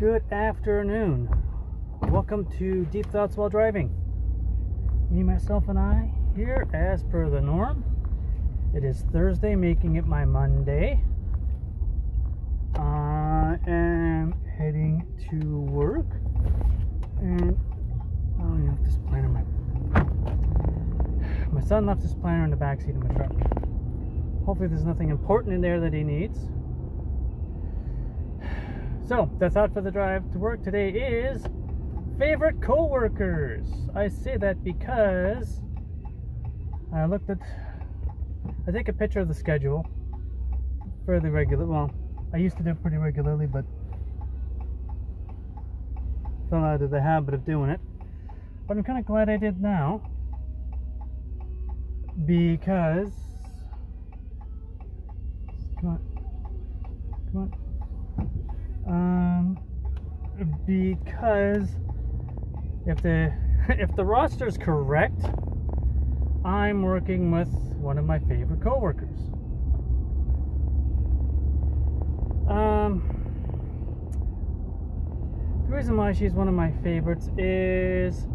Good afternoon. Welcome to Deep Thoughts While Driving. Me, myself, and I here as per the norm. It is Thursday, making it my Monday. I am heading to work, and I left this planner. My son left his planner in the back seat of my truck. Hopefully, there's nothing important in there that he needs. So, that's out for the drive to work. Today is favorite coworkers. I say that because I take a picture of the schedule fairly regular. Well, I used to do it pretty regularly, but fell out of the habit of doing it. But I'm kind of glad I did now, because because if the roster is correct, I'm working with one of my favorite coworkers. The reason why she's one of my favorites is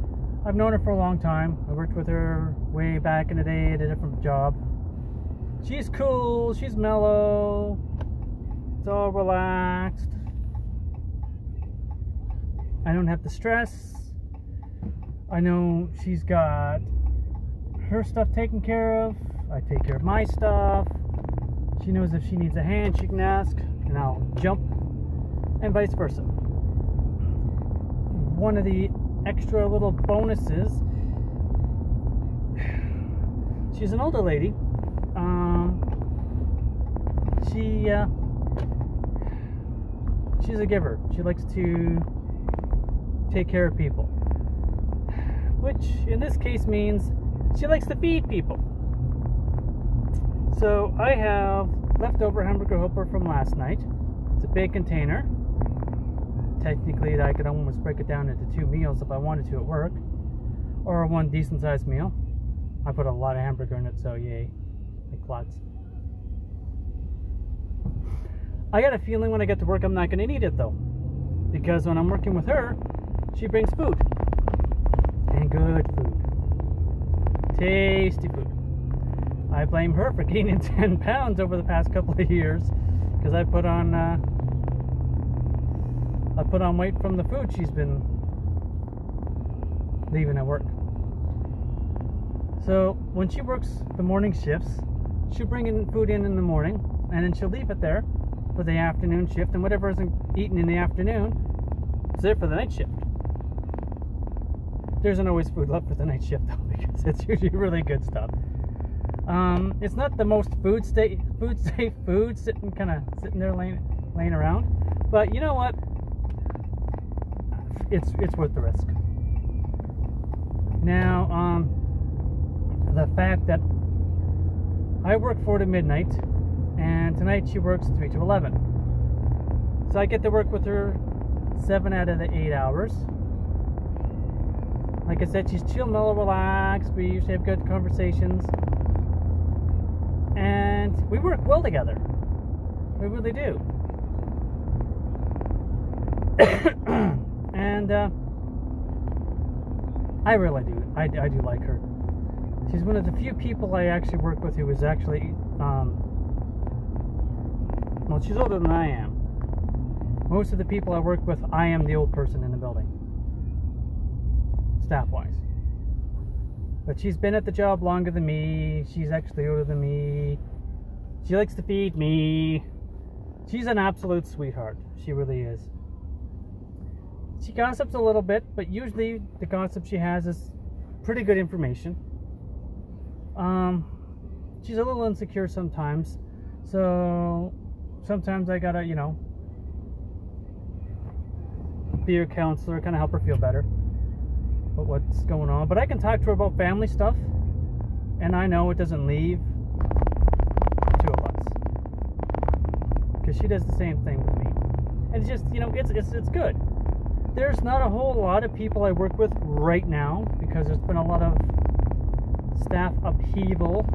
I've known her for a long time. I worked with her way back in the day at a different job. She's cool, she's mellow, it's all relaxed. I don't have to stress. I know she's got her stuff taken care of. I take care of my stuff. She knows if she needs a hand, she can ask, and I'll jump, and vice versa. One of the extra little bonuses, she's an older lady. She's a giver. She likes to take care of people, which in this case means she likes to feed people. So I have leftover hamburger helper from last night. It's a big container. Technically, I could almost break it down into 2 meals if I wanted to at work, or one decent sized meal. I put a lot of hamburger in it, so yay, like lots. I got a feeling when I get to work I'm not going to need it though, because when I'm working with her, she brings food, and good food, tasty food. I blame her for gaining 10 pounds over the past couple of years, because I put on weight from the food she's been leaving at work. So when she works the morning shifts, she'll bring in food in the morning, and then she'll leave it there for the afternoon shift, and whatever isn't eaten in the afternoon is there for the night shift. There isn't always food left for the night shift though, because it's usually really good stuff. It's not the most food safe food sitting there laying around, but you know what? It's worth the risk. Now, the fact that I work 4 to midnight, and tonight she works 3 to 11, so I get to work with her 7 out of the 8 hours. Like I said, she's chill, mellow, relaxed. We usually have good conversations, and we work well together. We really do. And I really do. I do like her. She's one of the few people I actually work with who is actually, well, she's older than I am. Most of the people I work with, I am the old person in the building, staff-wise. But she's been at the job longer than me. She's actually older than me. She likes to feed me. She's an absolute sweetheart. She really is. She gossips a little bit, but usually the gossip she has is pretty good information. She's a little insecure sometimes, so sometimes I gotta, be her counselor, kind of help her feel better about what's going on. But I can talk to her about family stuff, and I know it doesn't leave 2 of us, because she does the same thing with me. And it's just, it's good. There's not a whole lot of people I work with right now, because there's been a lot of staff upheaval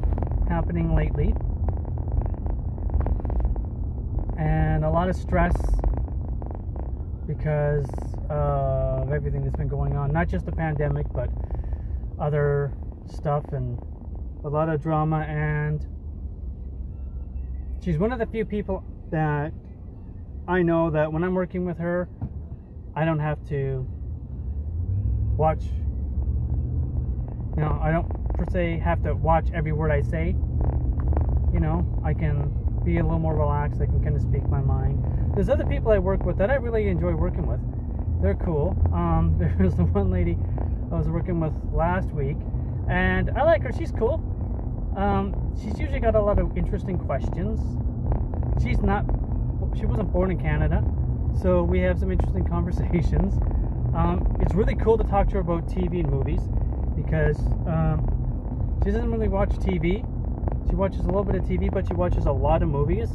happening lately, and a lot of stress because of everything that's been going on, not just the pandemic, but other stuff and a lot of drama. And she's one of the few people that I know that when I'm working with her, I don't have to watch, I don't per se have to watch every word I say. I can be a little more relaxed. I can kind of speak my mind. There's other people I work with that I really enjoy working with. They're cool. There's the one lady I was working with last week, and I like her. She's cool. She's usually got a lot of interesting questions. She wasn't born in Canada, so we have some interesting conversations. It's really cool to talk to her about TV and movies, because she doesn't really watch TV. She watches a little bit of TV, but she watches a lot of movies.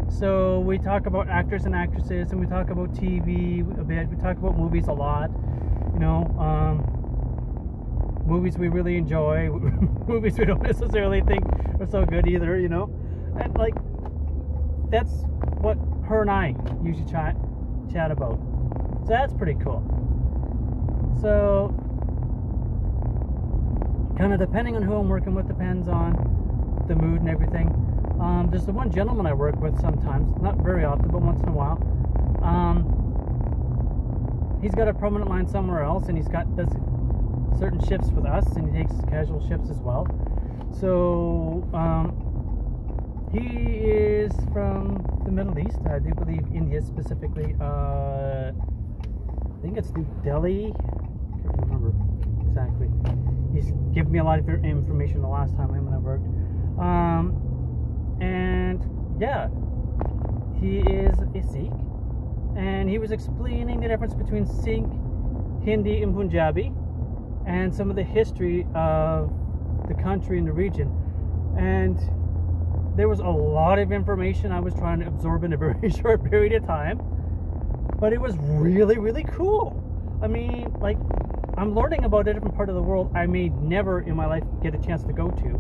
So we talk about actors and actresses, and we talk about TV a bit. We talk about movies a lot. Movies we really enjoy, movies we don't necessarily think are so good either, And that's what her and I usually chat about. So that's pretty cool. So kind of depending on who I'm working with, depends on the mood and everything. There's the one gentleman I work with sometimes, not very often, but once in a while. He's got a permanent line somewhere else, and does certain shifts with us, and he takes casual shifts as well. So he is from the Middle East. I do believe India specifically. I think it's New Delhi. I can't remember exactly. He's given me a lot of information the last time when I worked. And yeah, he is a Sikh, and he was explaining the difference between Sikh, Hindi, and Punjabi, and some of the history of the country and the region. And there was a lot of information I was trying to absorb in a very short period of time, but it was really, really cool. I mean, I'm learning about a different part of the world I may never in my life get a chance to go to,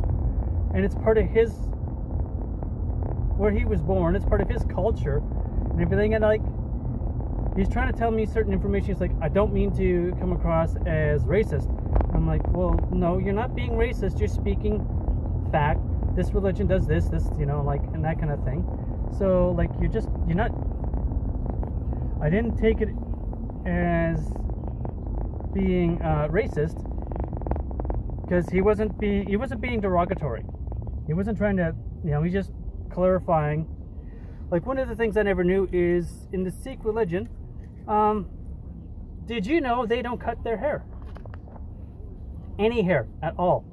and it's part of where he was born. It's part of his culture and everything. And he's trying to tell me certain information. He's like, I don't mean to come across as racist. I'm like, well, no, you're not being racist. You're speaking fact. This religion does this, and that kind of thing. So, you're not. I didn't take it as being racist, because he wasn't being derogatory. He wasn't trying to, he's just clarifying. One of the things I never knew is in the Sikh religion, did you know they don't cut their hair? Any hair at all,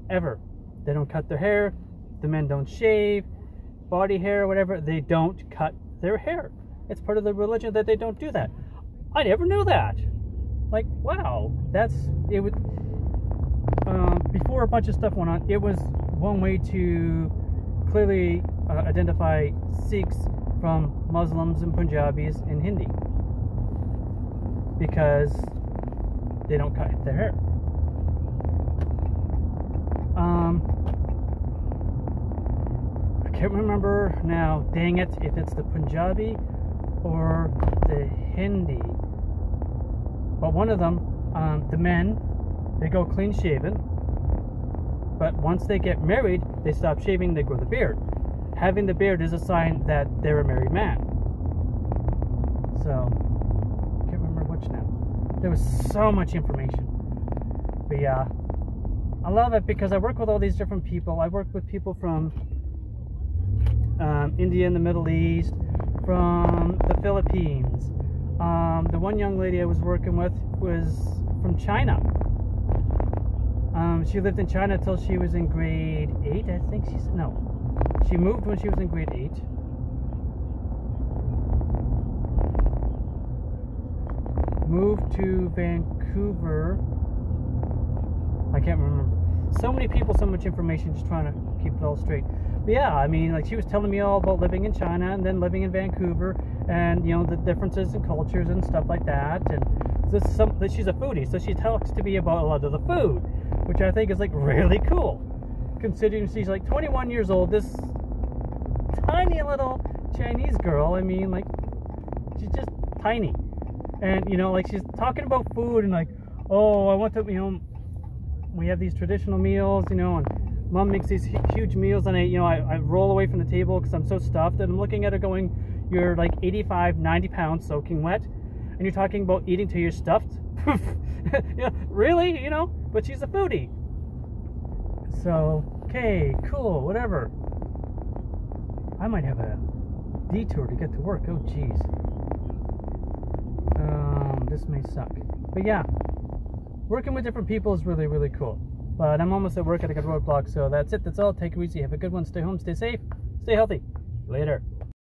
ever. They don't cut their hair. The men don't shave, body hair, whatever. They don't cut their hair. It's part of the religion that they don't do that. I never knew that. Wow, it would. Before a bunch of stuff went on, it was one way to clearly identify Sikhs from Muslims and Punjabis and Hindi, because they don't cut their hair. I can't remember now, dang it, if it's the Punjabi or the Hindi. But one of them, the men, they go clean shaven. But once they get married, they stop shaving, they grow the beard. Having the beard is a sign that they're a married man. So, I can't remember which now. There was so much information. But yeah, I love it because I work with all these different people. I work with people from India and the Middle East, from the Philippines. The one young lady I was working with was from China. She lived in China till she was in grade 8, I think. She moved when she was in grade 8. Moved to Vancouver. I can't remember. So many people, so much information, just trying to keep it all straight. But yeah, I mean, she was telling me all about living in China and then living in Vancouver, and the differences in cultures and stuff like that. And she's a foodie, so she talks to me about a lot of the food, which I think is really cool, considering she's 21 years old. This tiny little Chinese girl. I mean, she's just tiny. And, you know, like, she's talking about food and like, oh, I want to, you know, we have these traditional meals, you know, and Mom makes these huge meals, and I roll away from the table because I'm so stuffed, and I'm looking at her going, you're like 85, 90 pounds soaking wet, and you're talking about eating till you're stuffed? Yeah, really? You know, but she's a foodie. So, okay, cool, whatever. I might have a detour to get to work. Oh, jeez. This may suck. But yeah, working with different people is really, really cool. But I'm almost at work at a good roadblock, so that's it. That's all. Take it easy. Have a good one. Stay home. Stay safe. Stay healthy. Later.